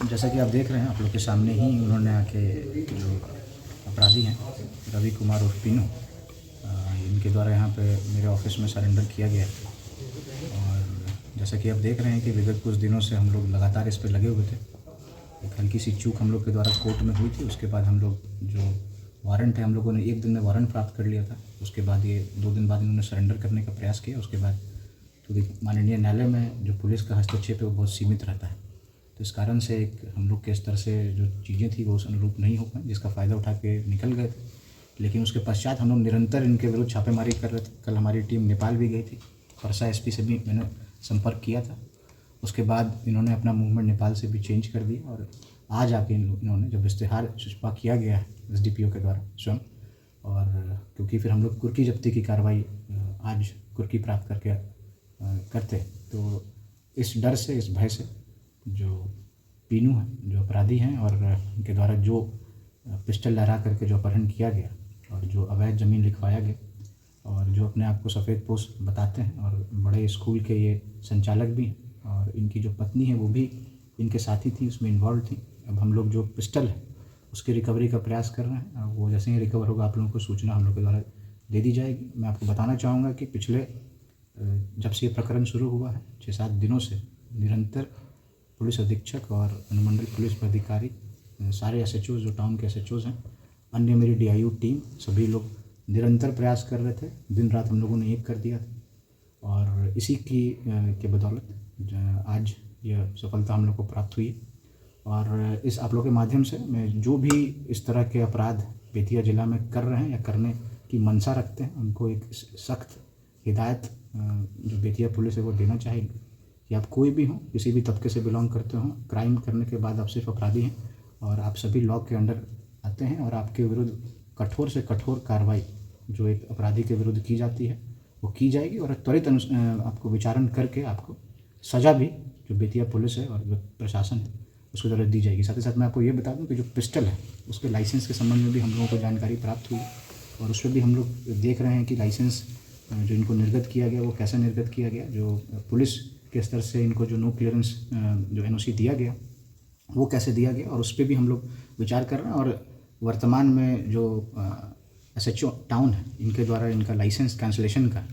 जैसा कि आप देख रहे हैं, आप लोग के सामने ही उन्होंने आके जो अपराधी हैं रवि कुमार उर्फ पीनू, इनके द्वारा यहाँ पे मेरे ऑफिस में सरेंडर किया गया है। और जैसा कि आप देख रहे हैं कि विगत कुछ दिनों से हम लोग लगातार इस पर लगे हुए थे। एक हल्की सी चूक हम लोग के द्वारा कोर्ट में हुई थी, उसके बाद हम लोग जो वारंट है हम लोगों ने 1 दिन में वारंट प्राप्त कर लिया था। उसके बाद ये 2 दिन बाद इन्होंने सरेंडर करने का प्रयास किया। उसके बाद क्योंकि माननीय न्यायालय में जो पुलिस का हस्तक्षेप है वो बहुत सीमित रहता है, तो इस कारण से एक हम लोग के स्तर से जो चीज़ें थी वो उस अनुरूप नहीं हो पाई, जिसका फ़ायदा उठा के निकल गए थे। लेकिन उसके पश्चात हम लोग निरंतर इनके विरुद्ध छापेमारी कर रहे थे। कल हमारी टीम नेपाल भी गई थी, परसा एसपी से भी मैंने संपर्क किया था। उसके बाद इन्होंने अपना मूवमेंट नेपाल से भी चेंज कर दिया और आज आके इन्होंने जब इश्तेहार छपा किया गया है एसडीपीओ के द्वारा स्वयं, और क्योंकि फिर हम लोग कुर्की जब्ती की कार्रवाई आज कुर्की प्राप्त करके करते, तो इस डर से, इस भय से जो पीनू हैं, जो अपराधी हैं और उनके द्वारा जो पिस्टल लहरा करके जो अपहरण किया गया और जो अवैध ज़मीन लिखवाया गया और जो अपने आप को सफ़ेद पोश बताते हैं और बड़े स्कूल के ये संचालक भी हैं, और इनकी जो पत्नी है वो भी इनके साथी थी, उसमें इन्वॉल्व थी। अब हम लोग जो पिस्टल है उसकी रिकवरी का प्रयास कर रहे हैं। वो जैसे ही रिकवर होगा आप लोगों को सूचना हम लोग के द्वारा दे दी जाएगी। मैं आपको बताना चाहूँगा कि पिछले जब से ये प्रकरण शुरू हुआ है 6-7 दिनों से निरंतर पुलिस अधीक्षक और अनुमंडल पुलिस अधिकारी, सारे एसएचओ जो टाउन के एसएचओज हैं, अन्य मेरी डीआईयू टीम, सभी लोग निरंतर प्रयास कर रहे थे। दिन रात हम लोगों ने एक कर दिया था और इसी की के बदौलत आज यह सफलता हम लोग को प्राप्त हुई। और इस आप लोग के माध्यम से मैं जो भी इस तरह के अपराध बेतिया ज़िला में कर रहे हैं या करने की मंशा रखते हैं, उनको एक सख्त हिदायत जो बेतिया पुलिस है वो देना चाहेगी कि आप कोई भी हों, किसी भी तबके से बिलोंग करते हों, क्राइम करने के बाद आप सिर्फ अपराधी हैं और आप सभी लॉ के अंडर आते हैं और आपके विरुद्ध कठोर से कठोर कार्रवाई जो एक अपराधी के विरुद्ध की जाती है वो की जाएगी और त्वरित आपको विचारण करके आपको सज़ा भी जो बेतिया पुलिस है और जो प्रशासन है उसको ज़रूरत दी जाएगी। साथ ही साथ मैं आपको ये बता दूं कि जो पिस्टल है उसके लाइसेंस के संबंध में भी हम लोगों को जानकारी प्राप्त हुई और उस पर भी हम लोग देख रहे हैं कि लाइसेंस जो इनको निर्गत किया गया वो कैसे निर्गत किया गया। जो पुलिस के स्तर से इनको जो नो क्लियरेंस जो एनओसी दिया गया वो कैसे दिया गया, और उस पर भी हम लोग विचार कर रहे हैं। और वर्तमान में जो एसएचओ टाउन है इनके द्वारा इनका लाइसेंस कैंसिलेशन का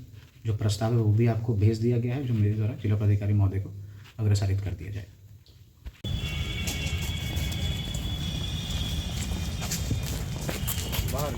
जो प्रस्ताव है वो भी आपको भेज दिया गया है, जो मेरे द्वारा जिला पदाधिकारी महोदय को अग्रसारित कर दिया जाए। बाहर